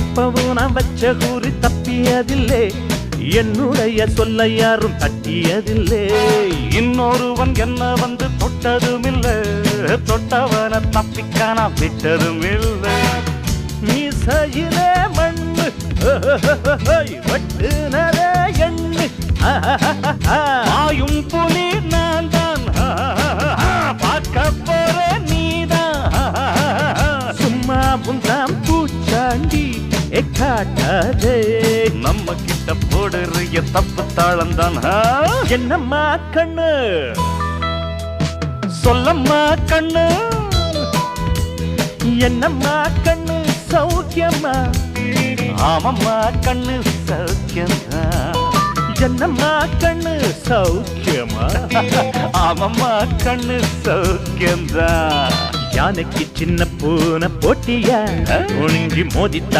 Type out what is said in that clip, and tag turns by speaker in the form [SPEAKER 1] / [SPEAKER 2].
[SPEAKER 1] எப்பவும் நான் வச்ச கூறி தப்பியதில்லை, என்னுடைய சொல்ல யாரும் தட்டியதில்லை. இன்னொருவன் என்ன வந்து தொட்டதுமில்லை, தொட்டவன தப்பிக்கான விட்டதும் இல்லை. மீசையிலே மண்ணு வெட்டுனதே எண்ணு, ஆயும் புலி நான் தான், பார்க்க போற நீதான். சும்மா முந்தாம் பூச்சாண்டி காட்டாதே, நம்ம கிட்ட போடுறிய தப்பு தாளந்தான். என்னம்மா கண்ணு சொல்லம்மா கண்ணு, என்னம்மா கண்ணு சௌக்கியம்மா? ஆமம்மா கண்ணு சௌக்கியம்மா. என்னம்மா கண்ணு சௌக்கியமா? ஆமம்மா கண்ணு சௌக்கியம்தான். யானைக்கு சின்ன பூனை போட்டியா, ஒழுங்கி மோதித்த